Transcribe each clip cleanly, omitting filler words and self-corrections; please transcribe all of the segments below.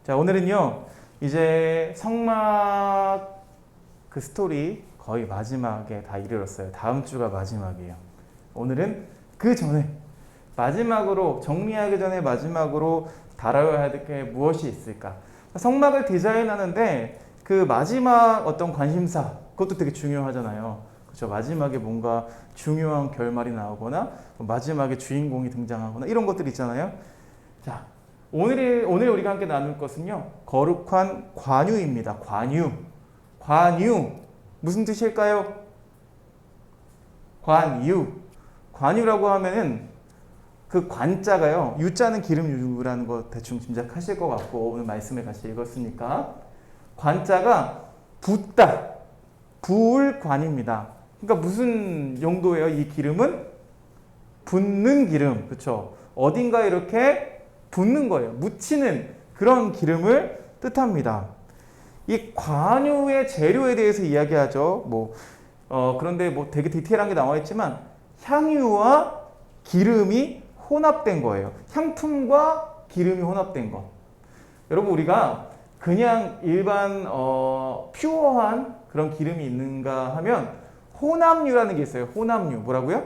자, 오늘은요, 이제 성막 그 스토리 거의 마지막에 다 이르렀어요. 다음 주가 마지막이에요. 오늘은 그 전에, 마지막으로, 정리하기 전에 마지막으로 다뤄야 할 게 무엇이 있을까? 성막을 디자인하는데 그 마지막 어떤 관심사, 그것도 되게 중요하잖아요. 그렇죠? 마지막에 뭔가 중요한 결말이 나오거나, 마지막에 주인공이 등장하거나, 이런 것들 있잖아요. 자, 오늘 우리가 함께 나눌 것은요, 거룩한 관유입니다. 관유. 무슨 뜻일까요? 관유라고 하면은 그 관자가요, 유자는 기름 유라는 거 대충 짐작하실 것 같고, 오늘 말씀을 같이 읽었으니까. 관자가 붓다. 부을 관입니다. 그러니까 무슨 용도예요? 이 기름은 붓는 기름. 그렇죠? 어딘가 이렇게 붓는 거예요. 묻히는 그런 기름을 뜻합니다. 이 관유의 재료에 대해서 이야기하죠. 그런데 되게 디테일한 게 나와 있지만 향유와 기름이 혼합된 거예요. 향품과 기름이 혼합된 거. 여러분, 우리가 그냥 일반 퓨어한 그런 기름이 있는가 하면 혼합유라는 게 있어요. 혼합유. 뭐라고요?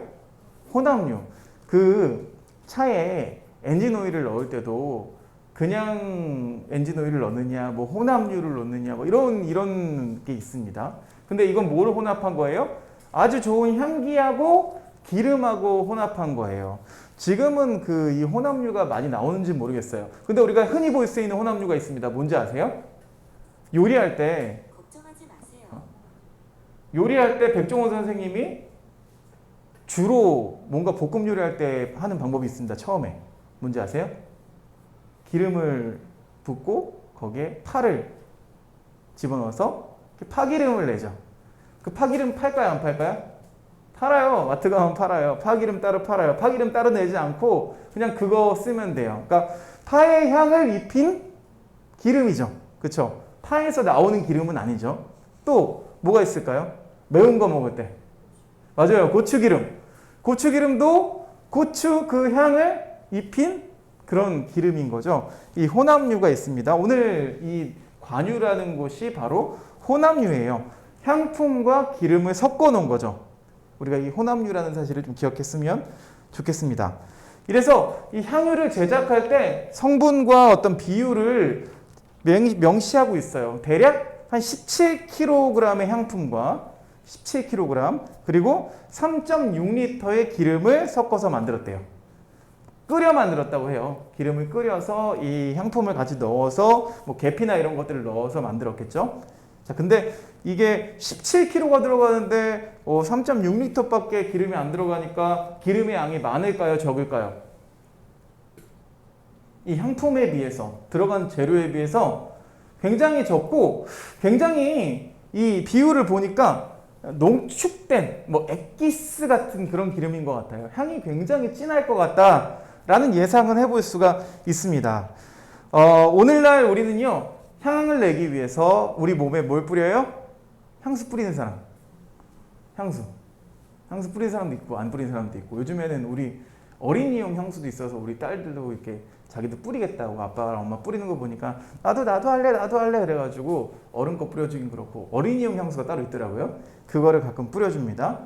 혼합유. 그 차에 엔진 오일을 넣을 때도 그냥 엔진 오일을 넣느냐, 혼합유를 넣느냐, 이런 게 있습니다. 근데 이건 뭘 혼합한 거예요? 아주 좋은 향기하고 기름하고 혼합한 거예요. 지금은 이 혼합유가 많이 나오는지 모르겠어요. 근데 우리가 흔히 볼 수 있는 혼합유가 있습니다. 뭔지 아세요? 요리할 때, 걱정하지 마세요. 요리할 때 백종원 선생님이 주로 뭔가 볶음 요리할 때 하는 방법이 있습니다. 처음에. 뭔지 아세요? 기름을 붓고 거기에 파를 집어넣어서 파기름을 내죠. 그 파기름 팔까요? 안 팔까요? 팔아요. 마트 가면 팔아요. 파기름 따로 팔아요. 파기름 따로 내지 않고 그냥 그거 쓰면 돼요. 그러니까 파의 향을 입힌 기름이죠. 그렇죠? 파에서 나오는 기름은 아니죠. 또 뭐가 있을까요? 매운 거 먹을 때. 맞아요. 고추기름. 고추기름도 고추 그 향을 입힌 그런 기름인 거죠. 이 혼합유가 있습니다. 오늘 이 관유라는 곳이 바로 혼합유예요. 향품과 기름을 섞어 놓은 거죠. 우리가 이 혼합유라는 사실을 좀 기억했으면 좋겠습니다. 이래서 이 향유를 제작할 때 성분과 어떤 비율을 명시하고 있어요. 대략 한 17kg의 향품과 17kg 그리고 3.6L의 기름을 섞어서 만들었대요. 끓여 만들었다고 해요. 기름을 끓여서 이 향품을 같이 넣어서 계피나 이런 것들을 넣어서 만들었겠죠. 자, 근데 이게 17kg가 들어가는데 3.6L밖에 기름이 안 들어가니까 기름의 양이 많을까요? 적을까요? 이 향품에 비해서, 들어간 재료에 비해서 굉장히 적고, 굉장히 이 비율을 보니까 농축된 엑기스 같은 그런 기름인 것 같아요. 향이 굉장히 진할 것 같다라는 예상은 해볼 수가 있습니다. 오늘날 우리는요, 향을 내기 위해서 우리 몸에 뭘 뿌려요? 향수 뿌리는 사람. 향수 뿌리는 사람도 있고 안 뿌리는 사람도 있고, 요즘에는 우리 어린이용 향수도 있어서 우리 딸들도 이렇게 자기도 뿌리겠다고 아빠랑 엄마 뿌리는 거 보니까 나도 할래 그래가지고 어른 거 뿌려주긴 그렇고, 어린이용 향수가 따로 있더라고요. 그거를 가끔 뿌려줍니다.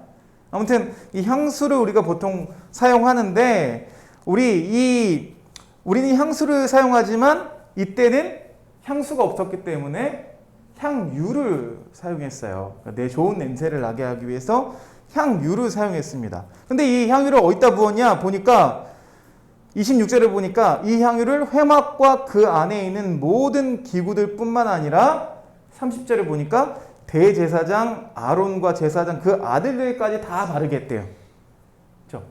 아무튼 이 향수를 우리가 보통 사용하는데, 우리는 향수를 사용하지만 이때는 향수가 없었기 때문에 향유를 사용했어요. 그러니까 내 좋은 냄새를 나게 하기 위해서 향유를 사용했습니다. 근데 이 향유를 어디다 부었냐 보니까 26절에 보니까 이 향유를 회막과 그 안에 있는 모든 기구들 뿐만 아니라 30절에 보니까 대제사장 아론과 제사장 그 아들들까지 다 바르게 했대요. 그렇죠?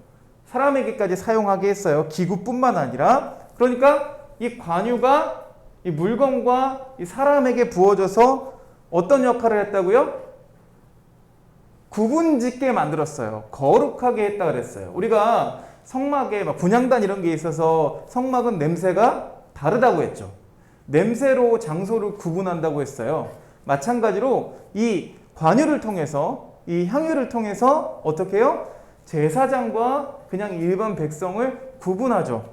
사람에게까지 사용하게 했어요. 기구뿐만 아니라. 그러니까 이 관유가 이 물건과 이 사람에게 부어져서 어떤 역할을 했다고요? 구분짓게 만들었어요. 거룩하게 했다 그랬어요. 우리가 성막에 분향단 이런 게 있어서 성막은 냄새가 다르다고 했죠. 냄새로 장소를 구분한다고 했어요. 마찬가지로 이 관유를 통해서, 이 향유를 통해서 어떻게 해요? 제사장과 그냥 일반 백성을 구분하죠.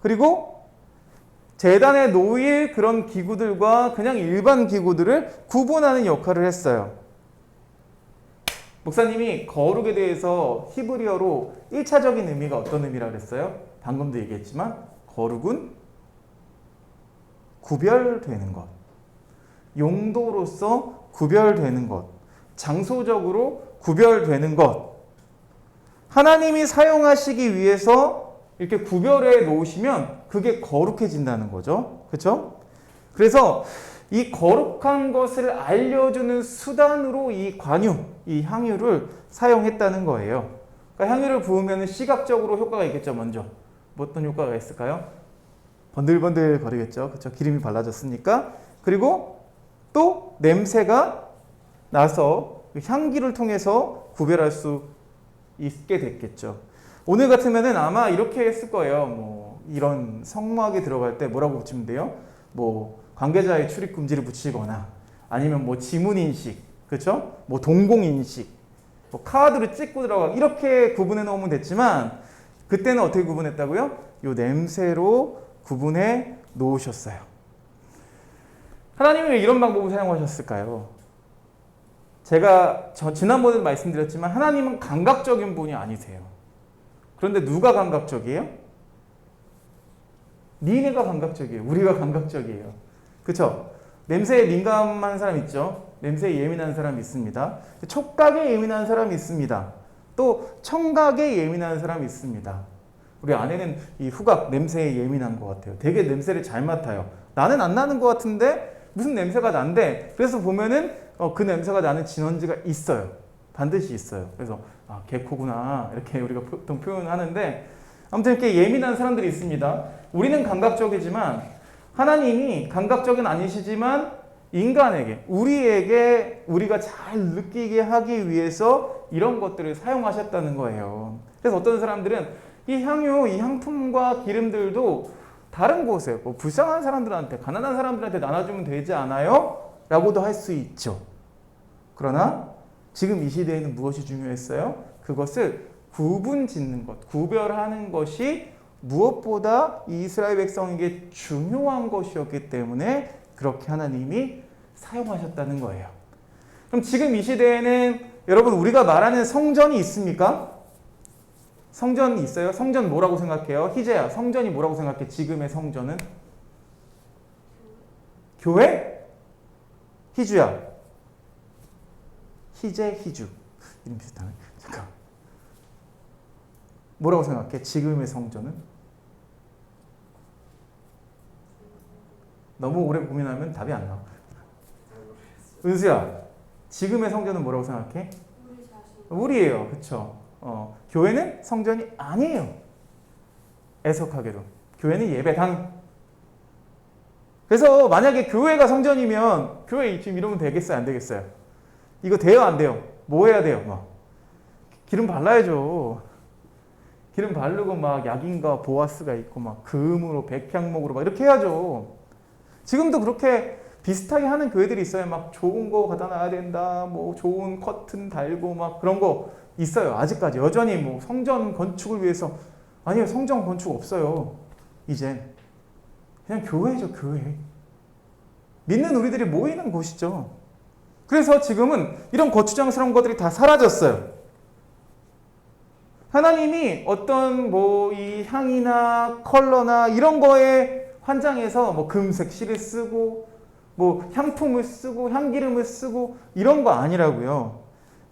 그리고 제단에 놓일 그런 기구들과 그냥 일반 기구들을 구분하는 역할을 했어요. 목사님이 거룩에 대해서 히브리어로 1차적인 의미가 어떤 의미라고 그랬어요? 방금도 얘기했지만 거룩은 구별되는 것, 용도로서 구별되는 것, 장소적으로 구별되는 것. 하나님이 사용하시기 위해서 이렇게 구별해 놓으시면 그게 거룩해진다는 거죠. 그렇죠? 그래서 이 거룩한 것을 알려주는 수단으로 이 관유, 이 향유를 사용했다는 거예요. 그러니까 향유를 부으면 시각적으로 효과가 있겠죠. 먼저 뭐 어떤 효과가 있을까요? 번들번들 거리겠죠. 그렇죠? 기름이 발라졌으니까. 그리고 또 냄새가 나서 향기를 통해서 구별할 수 있게 됐겠죠. 오늘 같으면은 아마 이렇게 했을 거예요. 뭐 이런 성막에 들어갈 때 뭐라고 붙이면 돼요? 뭐 관계자의 출입 금지를 붙이거나 아니면 뭐 지문 인식, 그렇죠? 뭐 동공 인식, 뭐 카드를 찍고 들어가 이렇게 구분해 놓으면 됐지만 그때는 어떻게 구분했다고요? 요 냄새로 구분해 놓으셨어요. 하나님이 왜 이런 방법을 사용하셨을까요? 제가 지난번에도 말씀드렸지만 하나님은 감각적인 분이 아니세요. 그런데 누가 감각적이에요? 니네가 감각적이에요. 우리가 감각적이에요. 그렇죠? 냄새에 민감한 사람 있죠? 냄새에 예민한 사람 있습니다. 촉각에 예민한 사람이 있습니다. 또 청각에 예민한 사람이 있습니다. 우리 아내는 이 후각 냄새에 예민한 것 같아요. 되게 냄새를 잘 맡아요. 나는 안 나는 것 같은데 무슨 냄새가 난대. 그래서 보면은 그 냄새가 나는 진원지가 있어요. 반드시 있어요. 그래서 아, 개코구나 이렇게 우리가 보통 표현하는데 아무튼 이렇게 예민한 사람들이 있습니다. 우리는 감각적이지만 하나님이 감각적인 아니시지만 인간에게 우리에게 우리가 잘 느끼게 하기 위해서 이런 것들을 사용하셨다는 거예요. 그래서 어떤 사람들은 이 향유, 이 향품과 기름들도 다른 곳에 뭐 불쌍한 사람들한테 가난한 사람들한테 나눠주면 되지 않아요? 라고도 할 수 있죠. 그러나 지금 이 시대에는 무엇이 중요했어요? 그것을 구분 짓는 것, 구별하는 것이 무엇보다 이스라엘 백성에게 중요한 것이었기 때문에 그렇게 하나님이 사용하셨다는 거예요. 그럼 지금 이 시대에는 여러분 우리가 말하는 성전이 있습니까? 성전이 있어요? 성전 뭐라고 생각해요? 희재야, 성전이 뭐라고 생각해? 지금의 성전은? 교회? 희주야. 희재, 희주. 이름 비슷하네. 잠깐. 뭐라고 생각해? 지금의 성전은? 너무 오래 고민하면 답이 안 나와. 은수야, 지금의 성전은 뭐라고 생각해? 우리예요. 그쵸? 교회는 성전이 아니에요. 애석하게도. 교회는 예배당. 그래서 만약에 교회가 성전이면 교회 지금 이러면 되겠어요? 안 되겠어요? 이거 돼요? 안 돼요? 뭐 해야 돼요? 막 기름 발라야죠. 기름 바르고 막 약인과 보아스가 있고 막 금으로 백향목으로 막 이렇게 해야죠. 지금도 그렇게 비슷하게 하는 교회들이 있어요. 막 좋은 거 갖다 놔야 된다. 뭐 좋은 커튼 달고 막 그런 거 있어요. 아직까지 여전히 뭐 성전 건축을 위해서 아니요, 성전 건축 없어요. 이젠 그냥 교회죠, 교회. 믿는 우리들이 모이는 곳이죠. 그래서 지금은 이런 거추장스러운 것들이 다 사라졌어요. 하나님이 어떤 뭐 이 향이나 컬러나 이런 거에 환장해서 뭐 금색 실을 쓰고 뭐 향품을 쓰고 향기름을 쓰고 이런 거 아니라고요.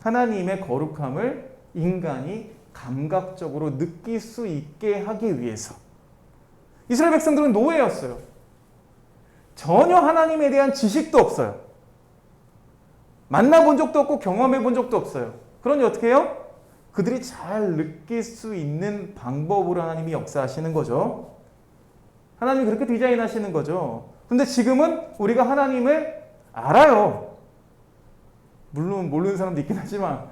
하나님의 거룩함을 인간이 감각적으로 느낄 수 있게 하기 위해서. 이스라엘 백성들은 노예였어요. 전혀 하나님에 대한 지식도 없어요. 만나본 적도 없고 경험해 본 적도 없어요. 그러니 어떻게 해요? 그들이 잘 느낄 수 있는 방법으로 하나님이 역사하시는 거죠. 하나님이 그렇게 디자인하시는 거죠. 근데 지금은 우리가 하나님을 알아요. 물론 모르는 사람도 있긴 하지만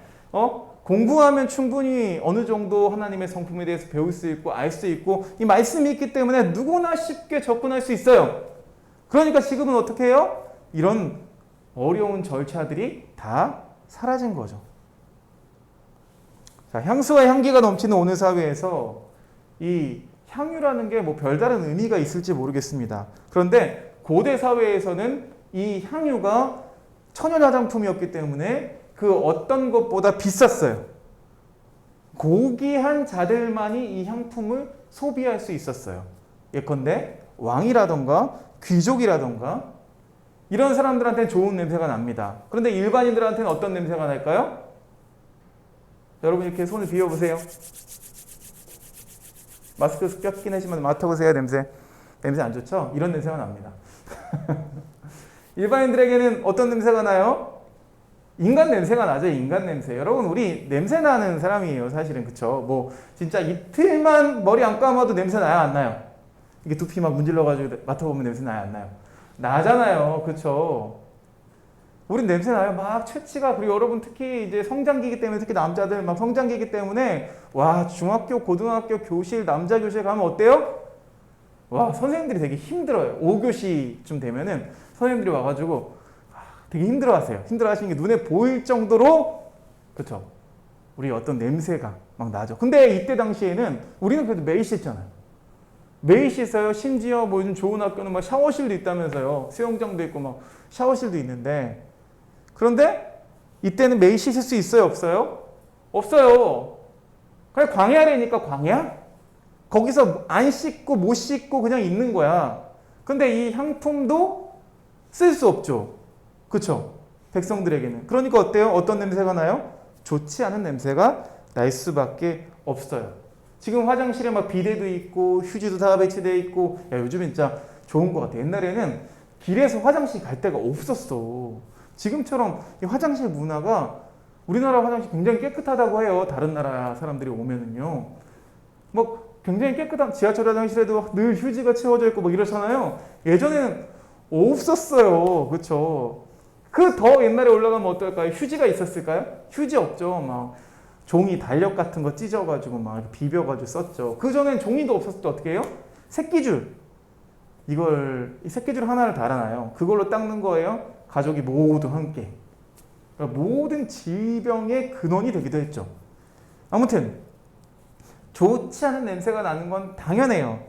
공부하면 충분히 어느 정도 하나님의 성품에 대해서 배울 수 있고 알 수 있고 이 말씀이 있기 때문에 누구나 쉽게 접근할 수 있어요. 그러니까 지금은 어떻게 해요? 이런 어려운 절차들이 다 사라진 거죠. 자, 향수와 향기가 넘치는 오늘 사회에서 이 향유라는 게 뭐 별다른 의미가 있을지 모르겠습니다. 그런데 고대 사회에서는 이 향유가 천연 화장품이었기 때문에 그 어떤 것보다 비쌌어요. 고귀한 자들만이 이 향품을 소비할 수 있었어요. 예컨대 왕이라던가 귀족이라던가 이런 사람들한테는 좋은 냄새가 납니다. 그런데 일반인들한테는 어떤 냄새가 날까요? 여러분 이렇게 손을 비워보세요. 마스크 꼈긴 하지만 맡아보세요. 냄새 안 좋죠? 이런 냄새가 납니다. 일반인들에게는 어떤 냄새가 나요? 인간 냄새가 나죠. 인간 냄새. 여러분 우리 냄새 나는 사람이에요. 사실은 그쵸? 뭐 진짜 이틀만 머리 안 감아도 냄새 나요? 안 나요? 이게 두피 막 문질러가지고 맡아보면 냄새 나요? 안 나요? 나잖아요. 그쵸? 우린 냄새 나요. 막 채취가. 그리고 여러분 특히 이제 성장기이기 때문에 특히 남자들 막 성장기이기 때문에 와 중학교 고등학교 교실 남자 교실 가면 어때요? 와 선생님들이 되게 힘들어요. 5교시쯤 되면은 선생님들이 와가지고 되게 힘들어하세요. 힘들어하시는 게 눈에 보일 정도로 그쵸? 우리 어떤 냄새가 막 나죠. 근데 이때 당시에는 우리는 그래도 매일 씻잖아요. 매일 씻어요. 심지어 뭐 요즘 좋은 학교는 막 샤워실도 있다면서요. 수영장도 있고 막 샤워실도 있는데 그런데 이때는 매일 씻을 수 있어요? 없어요? 없어요. 그냥 광야라니까 광야? 거기서 안 씻고 못 씻고 그냥 있는 거야. 근데 이 향품도 쓸 수 없죠. 그쵸? 백성들에게는. 그러니까 어때요? 어떤 냄새가 나요? 좋지 않은 냄새가 날 수밖에 없어요. 지금 화장실에 막 비데도 있고 휴지도 다 배치되어 있고 야 요즘 진짜 좋은 것 같아. 옛날에는 길에서 화장실 갈 데가 없었어. 지금처럼 이 화장실 문화가 우리나라 화장실 굉장히 깨끗하다고 해요. 다른 나라 사람들이 오면은요. 뭐 굉장히 깨끗한 지하철 화장실에도 늘 휴지가 채워져 있고 뭐 이렇잖아요. 예전에는 없었어요. 그렇죠? 그 더 옛날에 올라가면 어떨까요? 휴지가 있었을까요? 휴지 없죠. 막 종이 달력 같은 거 찢어가지고 막 비벼가지고 썼죠. 그 전엔 종이도 없었을 때 어떻게 해요? 새끼줄. 이 새끼줄 하나를 달아놔요. 그걸로 닦는 거예요. 가족이 모두 함께. 그러니까 모든 질병의 근원이 되기도 했죠. 아무튼 좋지 않은 냄새가 나는 건 당연해요.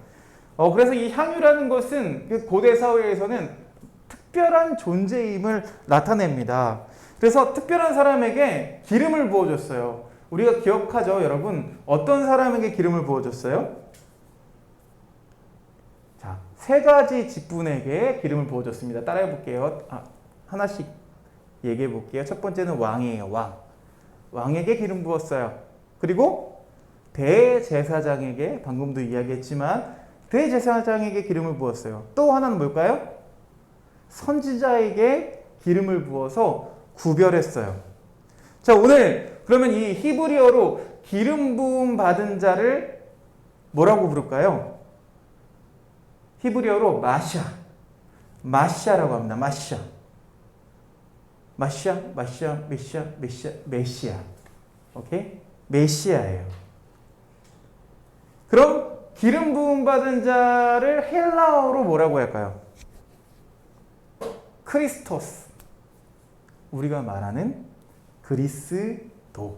그래서 이 향유라는 것은 고대 사회에서는 특별한 존재임을 나타냅니다. 그래서 특별한 사람에게 기름을 부어줬어요. 우리가 기억하죠, 여러분? 어떤 사람에게 기름을 부어줬어요? 자, 세 가지 직분에게 기름을 부어줬습니다. 따라해 볼게요. 하나씩 얘기해 볼게요. 첫 번째는 왕이에요. 왕에게 기름 부었어요. 그리고 대제사장에게 방금도 이야기했지만 대제사장에게 기름을 부었어요. 또 하나는 뭘까요? 선지자에게 기름을 부어서 구별했어요. 자, 오늘 그러면 이 히브리어로 기름 부음 받은 자를 뭐라고 부를까요? 히브리어로 마시아라고 합니다. 메시아. 오케이? 메시아예요. 그럼 기름 부음 받은 자를 헬라어로 뭐라고 할까요? 크리스토스. 우리가 말하는 그리스도.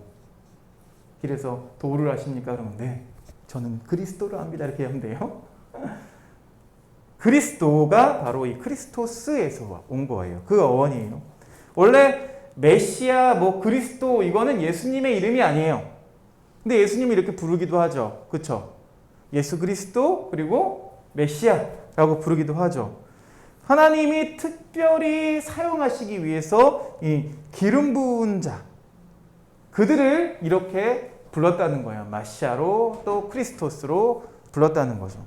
길에서 도를 아십니까? 그러면 네, 저는 그리스도를 압니다. 이렇게 하면 돼요. 그리스도가 바로 이 크리스토스에서 온 거예요. 그 어원이에요. 원래 메시아, 그리스도 이거는 예수님의 이름이 아니에요. 근데 예수님이 이렇게 부르기도 하죠. 그렇죠? 예수 그리스도 그리고 메시아라고 부르기도 하죠. 하나님이 특별히 사용하시기 위해서 이 기름 부은 자 그들을 이렇게 불렀다는 거예요. 마시아로 또 크리스토스로 불렀다는 거죠.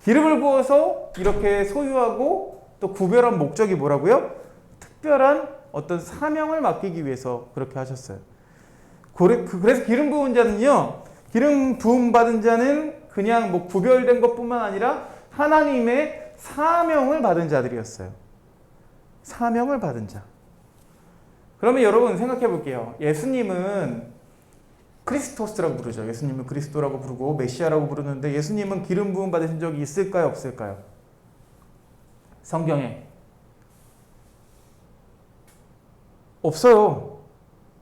기름을 부어서 이렇게 소유하고 또 구별한 목적이 뭐라고요? 특별한 어떤 사명을 맡기기 위해서 그렇게 하셨어요. 그래서 기름 부은 자는요, 기름 부음 받은 자는 그냥 구별된 것뿐만 아니라 하나님의 사명을 받은 자들이었어요. 사명을 받은 자. 그러면 여러분 생각해 볼게요. 예수님은 크리스토스라고 부르죠. 예수님은 그리스도라고 부르고 메시아라고 부르는데 예수님은 기름 부음 받으신 적이 있을까요? 없을까요? 성경에 없어요.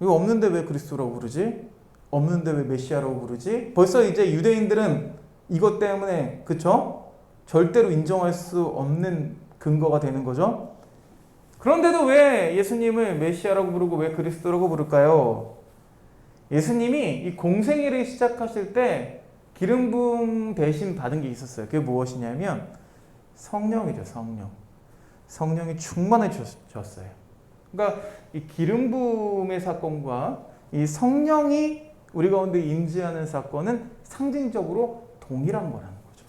이거 없는데 왜 그리스도라고 부르지? 없는데 왜 메시아라고 부르지? 벌써 이제 유대인들은 이것 때문에 그쵸? 절대로 인정할 수 없는 근거가 되는 거죠. 그런데도 왜 예수님을 메시아라고 부르고 왜 그리스도라고 부를까요? 예수님이 이 공생애를 시작하실 때 기름 부음 대신 받은 게 있었어요. 그게 무엇이냐면 성령이죠. 성령이 충만해졌어요. 그러니까 이 기름 부음의 사건과 이 성령이 우리 가운데 임재하는 사건은 상징적으로 동일한 거라는 거죠.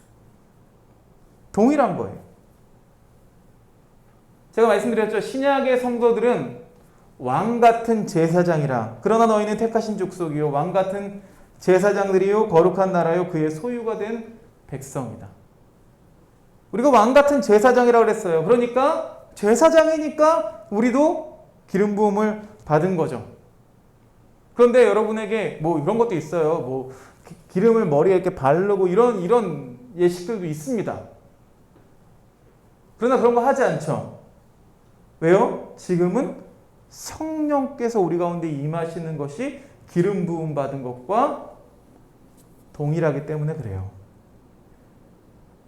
동일한 거예요. 제가 말씀드렸죠. 신약의 성도들은 왕 같은 제사장이라. 그러나 너희는 택하신 족속이요 왕 같은 제사장들이요 거룩한 나라요 그의 소유가 된 백성이다. 우리가 왕 같은 제사장이라고 그랬어요. 그러니까 제사장이니까 우리도 기름 부음을 받은 거죠. 그런데 여러분에게 뭐 이런 것도 있어요. 뭐 기름을 머리에 이렇게 바르고 이런 예식들도 있습니다. 그러나 그런 거 하지 않죠. 왜요? 지금은 성령께서 우리 가운데 임하시는 것이 기름 부음 받은 것과 동일하기 때문에 그래요.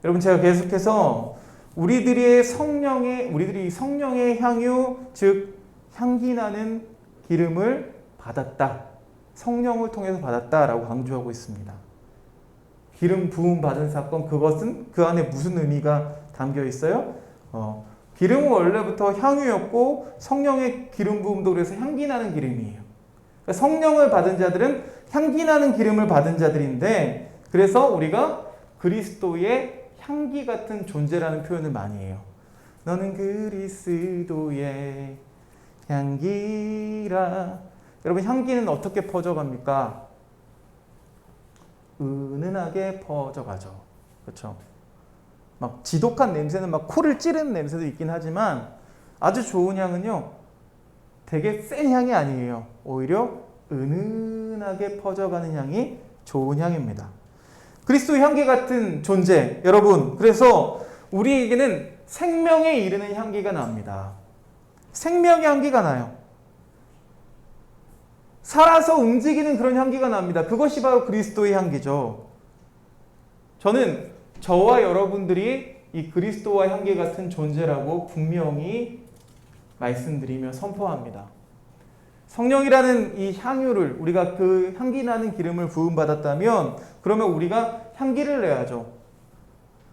여러분 제가 계속해서 우리들이 성령의 향유, 즉 향기 나는 기름을 받았다. 성령을 통해서 받았다라고 강조하고 있습니다. 기름 부음 받은 사건, 그것은 그 안에 무슨 의미가 담겨 있어요? 기름은 원래부터 향유였고 성령의 기름 부음도 그래서 향기 나는 기름이에요. 그러니까 성령을 받은 자들은 향기 나는 기름을 받은 자들인데 그래서 우리가 그리스도의 향기 같은 존재라는 표현을 많이 해요. 너는 그리스도의 향기라. 여러분 향기는 어떻게 퍼져갑니까? 은은하게 퍼져가죠. 그렇죠? 막 지독한 냄새는 막 코를 찌르는 냄새도 있긴 하지만 아주 좋은 향은요 되게 센 향이 아니에요. 오히려 은은하게 퍼져가는 향이 좋은 향입니다. 그리스도의 향기 같은 존재 여러분 그래서 우리에게는 생명에 이르는 향기가 납니다. 생명의 향기가 나요. 살아서 움직이는 그런 향기가 납니다. 그것이 바로 그리스도의 향기죠. 저는 저와 여러분들이 이 그리스도와 향기 같은 존재라고 분명히 말씀드리며 선포합니다. 성령이라는 이 향유를 우리가 그 향기 나는 기름을 부음받았다면 그러면 우리가 향기를 내야죠.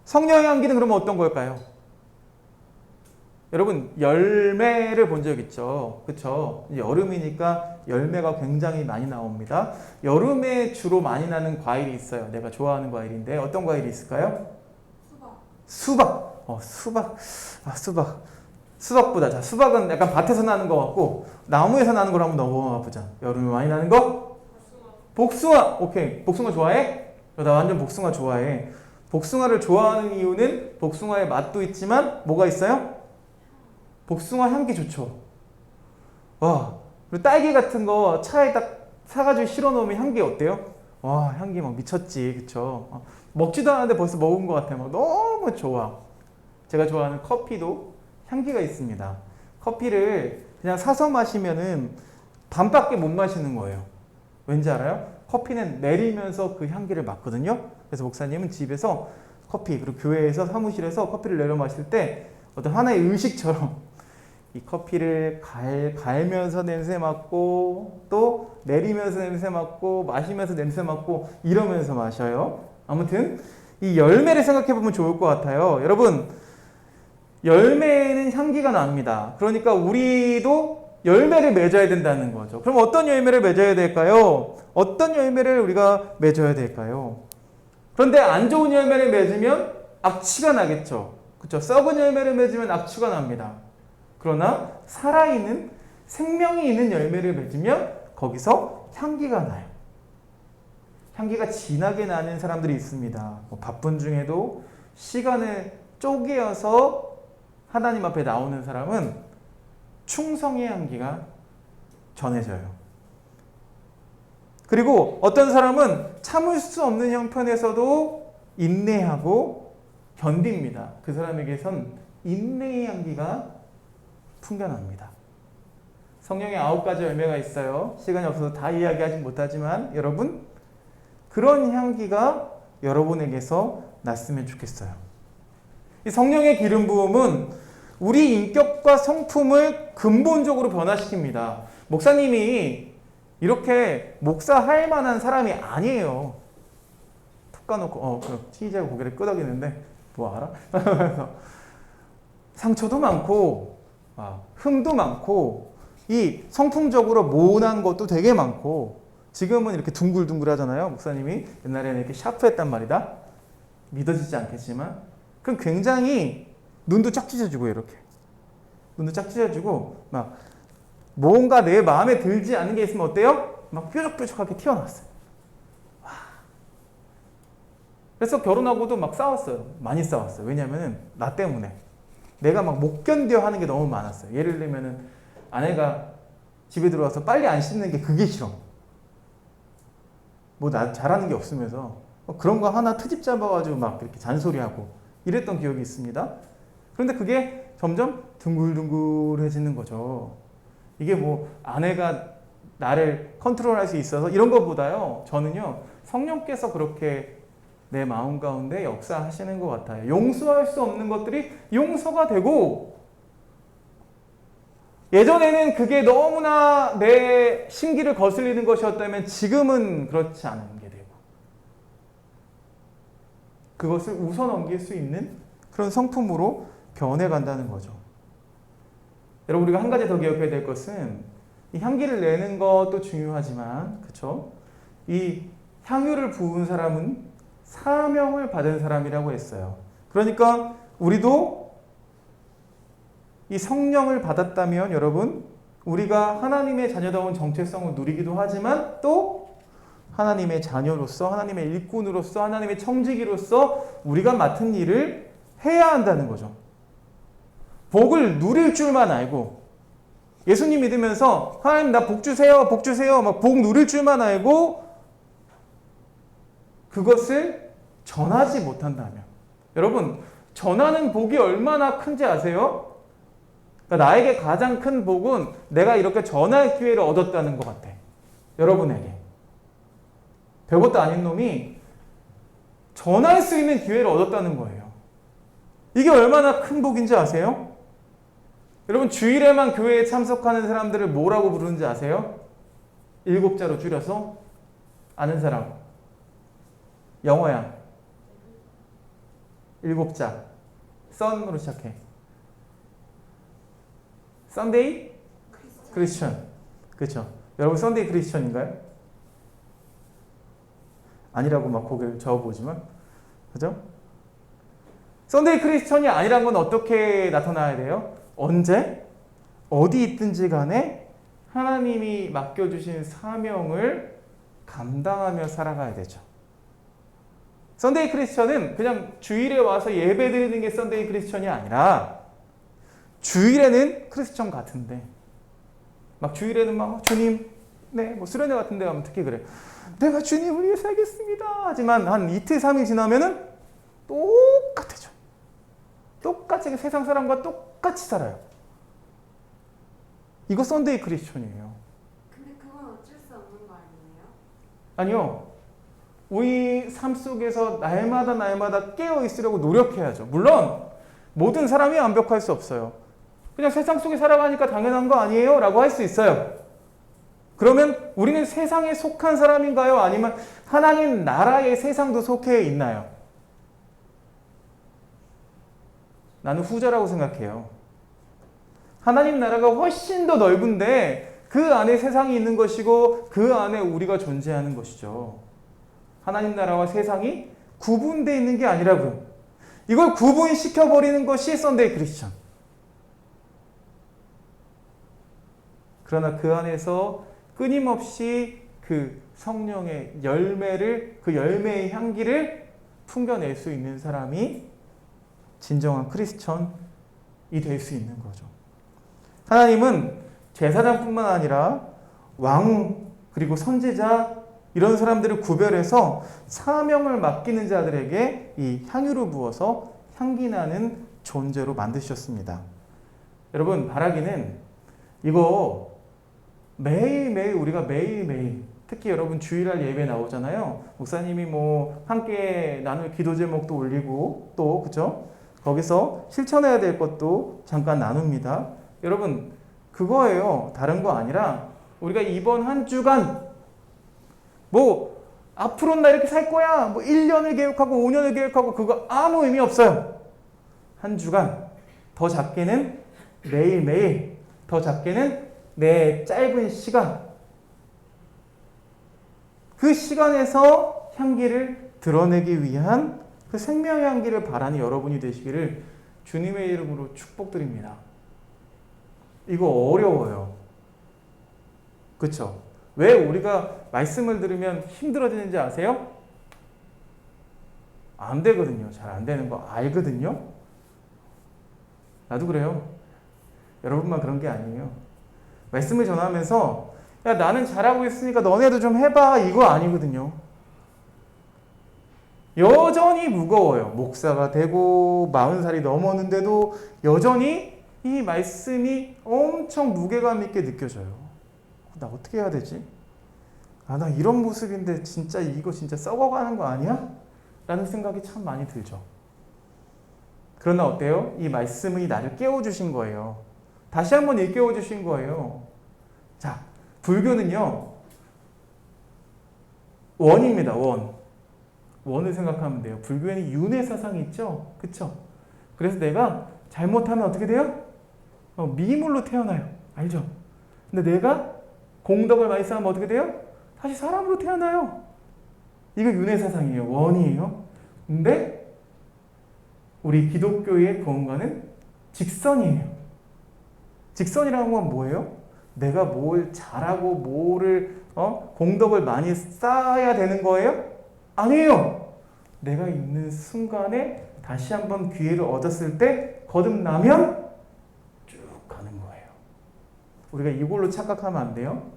성령의 향기는 그러면 어떤 걸까요? 여러분 열매를 본 적 있죠? 그렇죠? 여름이니까 열매가 굉장히 많이 나옵니다. 여름에 주로 많이 나는 과일이 있어요. 내가 좋아하는 과일인데 어떤 과일이 있을까요? 수박. 수박보다 자 수박은 약간 밭에서 나는 것 같고 나무에서 나는 걸 한번 넘어가 보자. 여름에 많이 나는 거? 복숭아. 오케이. 복숭아 좋아해? 나 완전 복숭아 좋아해. 복숭아를 좋아하는 이유는 복숭아의 맛도 있지만 뭐가 있어요? 복숭아 향기 좋죠. 와, 그리고 딸기 같은 거 차에 딱 사가지고 실어 놓으면 향기 어때요? 와, 향기 막 미쳤지, 그쵸? 먹지도 않았는데 벌써 먹은 것 같아. 막 너무 좋아. 제가 좋아하는 커피도 향기가 있습니다. 커피를 그냥 사서 마시면은 반밖에 못 마시는 거예요. 왠지 알아요? 커피는 내리면서 그 향기를 맡거든요. 그래서 목사님은 집에서 커피, 그리고 교회에서 사무실에서 커피를 내려 마실 때 어떤 하나의 의식처럼 이 커피를 갈면서 냄새 맡고 또 내리면서 냄새 맡고 마시면서 냄새 맡고 이러면서 마셔요. 아무튼 이 열매를 생각해 보면 좋을 것 같아요. 여러분 열매는 향기가 납니다. 그러니까 우리도 열매를 맺어야 된다는 거죠. 그럼 어떤 열매를 맺어야 될까요? 어떤 열매를 우리가 맺어야 될까요? 그런데 안 좋은 열매를 맺으면 악취가 나겠죠. 그렇죠? 썩은 열매를 맺으면 악취가 납니다. 그러나 살아있는 생명이 있는 열매를 맺으면 거기서 향기가 나요. 향기가 진하게 나는 사람들이 있습니다. 바쁜 중에도 시간을 쪼개어서 하나님 앞에 나오는 사람은 충성의 향기가 전해져요. 그리고 어떤 사람은 참을 수 없는 형편에서도 인내하고 견딥니다. 그 사람에게선 인내의 향기가 풍겨납니다. 성령의 9가지 열매가 있어요. 시간이 없어서 다 이야기하지 못하지만 여러분 그런 향기가 여러분에게서 났으면 좋겠어요. 이 성령의 기름 부음은 우리 인격과 성품을 근본적으로 변화시킵니다. 목사님이 이렇게 목사할 만한 사람이 아니에요. 툭 까놓고 그 치즈하고 고개를 끄덕이는데 뭐 알아? 상처도 많고 흠도 많고 이 성품적으로 모난 것도 되게 많고 지금은 이렇게 둥글둥글 하잖아요. 목사님이 옛날에는 이렇게 샤프했단 말이다. 믿어지지 않겠지만 그럼 굉장히 눈도 쫙 찢어지고 이렇게 눈도 쫙 찢어지고 막 뭔가 내 마음에 들지 않은 게 있으면 어때요? 막 뾰족뾰족하게 튀어나왔어요. 와. 그래서 결혼하고도 막 싸웠어요. 많이 싸웠어요. 왜냐하면 나 때문에 내가 막 못 견뎌 하는 게 너무 많았어요. 예를 들면은 아내가 집에 들어와서 빨리 안 씻는 게 그게 싫어. 뭐 나 잘하는 게 없으면서 그런 거 하나 트집 잡아가지고 막 이렇게 잔소리하고 이랬던 기억이 있습니다. 그런데 그게 점점 둥글둥글해지는 거죠. 이게 뭐 아내가 나를 컨트롤할 수 있어서 이런 것보다요. 저는요. 성령께서 그렇게 내 마음 가운데 역사하시는 것 같아요. 용서할 수 없는 것들이 용서가 되고 예전에는 그게 너무나 내 심기를 거슬리는 것이었다면 지금은 그렇지 않은 게 되고 그것을 웃어넘길 수 있는 그런 성품으로 변해간다는 거죠. 여러분 우리가 한 가지 더 기억해야 될 것은 이 향기를 내는 것도 중요하지만 그렇죠? 이 향유를 부은 사람은 사명을 받은 사람이라고 했어요. 그러니까 우리도 이 성령을 받았다면 여러분 우리가 하나님의 자녀다운 정체성을 누리기도 하지만 또 하나님의 자녀로서 하나님의 일꾼으로서 하나님의 청지기로서 우리가 맡은 일을 해야 한다는 거죠. 복을 누릴 줄만 알고 예수님 믿으면서 하나님 나 복 주세요 복 주세요 막 복 누릴 줄만 알고 그것을 전하지 못한다면 여러분 전하는 복이 얼마나 큰지 아세요? 그러니까 나에게 가장 큰 복은 내가 이렇게 전할 기회를 얻었다는 것 같아. 여러분에게. 별것도 아닌 놈이 전할 수 있는 기회를 얻었다는 거예요. 이게 얼마나 큰 복인지 아세요? 여러분 주일에만 교회에 참석하는 사람들을 뭐라고 부르는지 아세요? 7자로 줄여서 아는 사람. 영어야. 7자. 썬으로 시작해. 썬데이 크리스천. 그렇죠. 여러분 썬데이 크리스천인가요? 아니라고 막 고개를 저어보지만 그죠? 썬데이 크리스천이 아니란 건 어떻게 나타나야 돼요? 언제? 어디 있든지 간에 하나님이 맡겨주신 사명을 감당하며 살아가야 되죠. 썬데이 크리스천은 그냥 주일에 와서 예배 드리는 게 썬데이 크리스천이 아니라 주일에는 크리스천 같은데 막 주일에는 막 주님 뭐 수련회 같은 데 가면 특히 그래. 내가 주님을 위해 살겠습니다. 하지만 한 이틀 3일 지나면은 똑같아져. 똑같이 세상 사람과 똑같이 살아요. 이거 썬데이 크리스천이에요. 근데 그건 어쩔 수 없는 거 아니에요? 아니요. 우리 삶 속에서 날마다 깨어 있으려고 노력해야죠. 물론 모든 사람이 완벽할 수 없어요. 그냥 세상 속에 살아가니까 당연한 거 아니에요? 라고 할 수 있어요. 그러면 우리는 세상에 속한 사람인가요? 아니면 하나님 나라의 세상도 속해 있나요? 나는 후자라고 생각해요. 하나님 나라가 훨씬 더 넓은데 그 안에 세상이 있는 것이고 그 안에 우리가 존재하는 것이죠. 하나님 나라와 세상이 구분되어 있는 게 아니라고요. 이걸 구분시켜버리는 것이 썬데이 크리스천. 그러나 그 안에서 끊임없이 그 성령의 열매를, 그 열매의 향기를 풍겨낼 수 있는 사람이 진정한 크리스천이 될 수 있는 거죠. 하나님은 제사장뿐만 아니라 왕 그리고 선지자 이런 사람들을 구별해서 사명을 맡기는 자들에게 이 향유를 부어서 향기나는 존재로 만드셨습니다. 여러분 바라기는 이거 매일매일 우리가 매일매일 특히 여러분 주일날 예배 나오잖아요. 목사님이 뭐 함께 나눌 기도 제목도 올리고 또 그죠? 거기서 실천해야 될 것도 잠깐 나눕니다. 여러분 그거예요. 다른 거 아니라 우리가 이번 한 주간 뭐 앞으로는 나 이렇게 살 거야. 뭐 1년을 계획하고 5년을 계획하고 그거 아무 의미 없어요. 한 주간 더 작게는 매일매일 더 작게는 내 짧은 시간 그 시간에서 향기를 드러내기 위한 그 생명의 향기를 바라는 여러분이 되시기를 주님의 이름으로 축복드립니다. 이거 어려워요. 그쵸? 왜 우리가 말씀을 들으면 힘들어지는지 아세요? 안 되거든요. 잘 안 되는 거 알거든요. 나도 그래요. 여러분만 그런 게 아니에요. 말씀을 전하면서 야 나는 잘하고 있으니까 너네도 좀 해봐 이거 아니거든요. 여전히 무거워요. 목사가 되고 40살이 넘었는데도 여전히 이 말씀이 엄청 무게감 있게 느껴져요. 나 어떻게 해야 되지? 아, 나 이런 모습인데 진짜 이거 진짜 썩어가는 거 아니야? 라는 생각이 참 많이 들죠. 그러나 어때요? 이 말씀이 나를 깨워주신 거예요. 다시 한번 일깨워주신 거예요. 자, 불교는요, 원입니다, 원. 원을 생각하면 돼요. 불교에는 윤회 사상이 있죠? 그쵸? 그래서 내가 잘못하면 어떻게 돼요? 미물로 태어나요. 알죠? 근데 내가 공덕을 많이 쌓으면 어떻게 돼요? 다시 사람으로 태어나요. 이거 윤회 사상이에요. 원이에요. 근데 우리 기독교의 구원과는 직선이에요. 직선이라는 건 뭐예요? 내가 뭘 잘하고 뭐를 공덕을 많이 쌓아야 되는 거예요? 아니에요. 내가 있는 순간에 다시 한번 기회를 얻었을 때 거듭나면 쭉 가는 거예요. 우리가 이걸로 착각하면 안 돼요.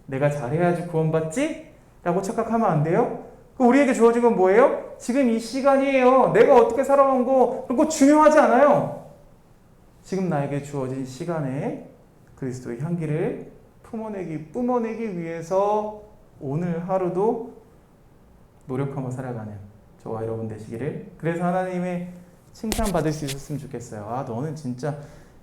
내가 잘해야지 구원받지? 라고 착각하면 안 돼요. 우리에게 주어진 건 뭐예요? 지금 이 시간이에요. 내가 어떻게 살아온 거 그거 중요하지 않아요. 지금 나에게 주어진 시간에 그리스도의 향기를 뿜어내기 위해서 오늘 하루도 노력하며 살아가는 저와 여러분 되시기를. 그래서 하나님의 칭찬받을 수 있었으면 좋겠어요. 아, 너는 진짜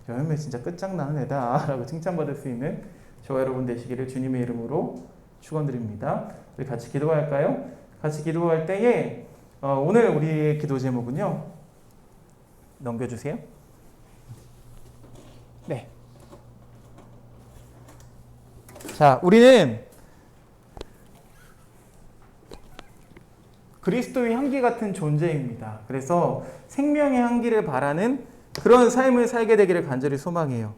열매 진짜 끝장나는 애다 라고 칭찬받을 수 있는 저와 여러분 되시기를 주님의 이름으로 축원드립니다. 우리 같이 기도할까요? 같이 기도할 때에 오늘 우리의 기도 제목은요. 넘겨주세요. 네. 자, 우리는 그리스도의 향기 같은 존재입니다. 그래서 생명의 향기를 바라는 그런 삶을 살게 되기를 간절히 소망해요.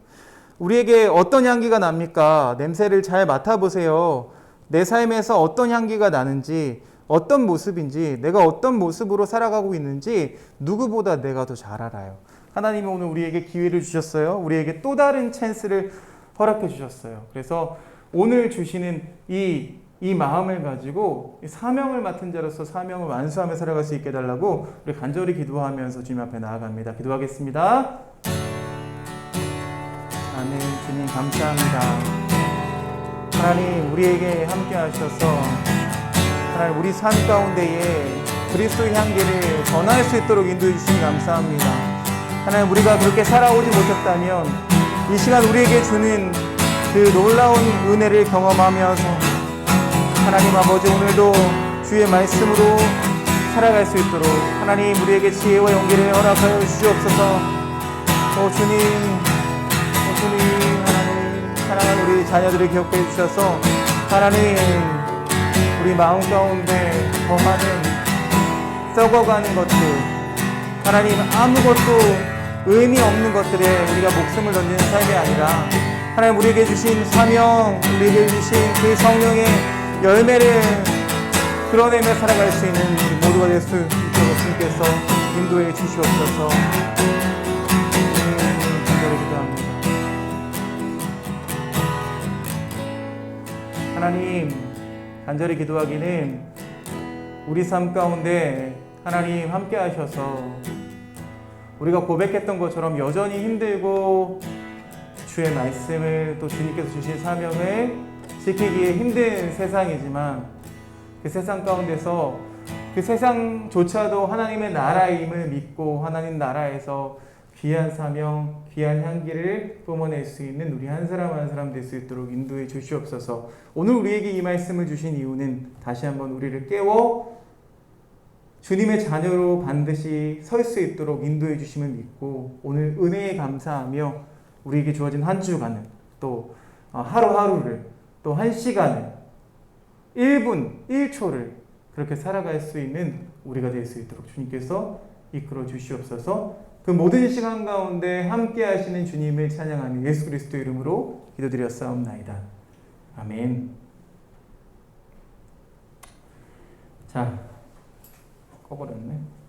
우리에게 어떤 향기가 납니까? 냄새를 잘 맡아보세요. 내 삶에서 어떤 향기가 나는지, 어떤 모습인지, 내가 어떤 모습으로 살아가고 있는지 누구보다 내가 더 잘 알아요. 하나님이 오늘 우리에게 기회를 주셨어요. 우리에게 또 다른 찬스를 허락해 주셨어요. 그래서 오늘 주시는 이 마음을 가지고 사명을 맡은 자로서 사명을 완수하며 살아갈 수 있게 해달라고 우리 간절히 기도하면서 주님 앞에 나아갑니다. 기도하겠습니다. 아멘. 주님 감사합니다. 하나님 우리에게 함께 하셔서 하나님 우리 삶 가운데에 그리스도의 향기를 전할 수 있도록 인도해 주시니 감사합니다. 하나님 우리가 그렇게 살아오지 못했다면 이 시간 우리에게 주는 그 놀라운 은혜를 경험하면서 하나님 아버지 오늘도 주의 말씀으로 살아갈 수 있도록 하나님 우리에게 지혜와 용기를 허락하여 주시옵소서. 주님 하나님 사랑하는 우리 자녀들을 기억해 주셔서 하나님 우리 마음 가운데 거하는 썩어가는 것들 하나님 아무것도 의미 없는 것들에 우리가 목숨을 던지는 삶이 아니라 하나님 우리에게 주신 사명 우리에게 주신 그 성령의 열매를 드러내며 살아갈 수 있는 모두가 될 수 있도록 주님께서 인도해 주시옵소서. 간절히 기도합니다. 하나님 간절히 기도하기는 우리 삶 가운데 하나님 함께 하셔서 우리가 고백했던 것처럼 여전히 힘들고 주의 말씀을 또 주님께서 주신 사명을 지키기에 힘든 세상이지만 그 세상 가운데서 그 세상조차도 하나님의 나라임을 믿고 하나님 나라에서 귀한 사명, 귀한 향기를 뿜어낼 수 있는 우리 한 사람 한 사람 될 수 있도록 인도해 주시옵소서. 오늘 우리에게 이 말씀을 주신 이유는 다시 한번 우리를 깨워 주님의 자녀로 반드시 설 수 있도록 인도해 주심을 믿고 오늘 은혜에 감사하며 우리에게 주어진 한 주간을 또 하루하루를 또 한 시간을 1분, 1초를 그렇게 살아갈 수 있는 우리가 될 수 있도록 주님께서 이끌어 주시옵소서. 그 모든 시간 가운데 함께 하시는 주님을 찬양하는 예수 그리스도 이름으로 기도드렸사옵나이다. 아멘. 자, 꺼버렸네.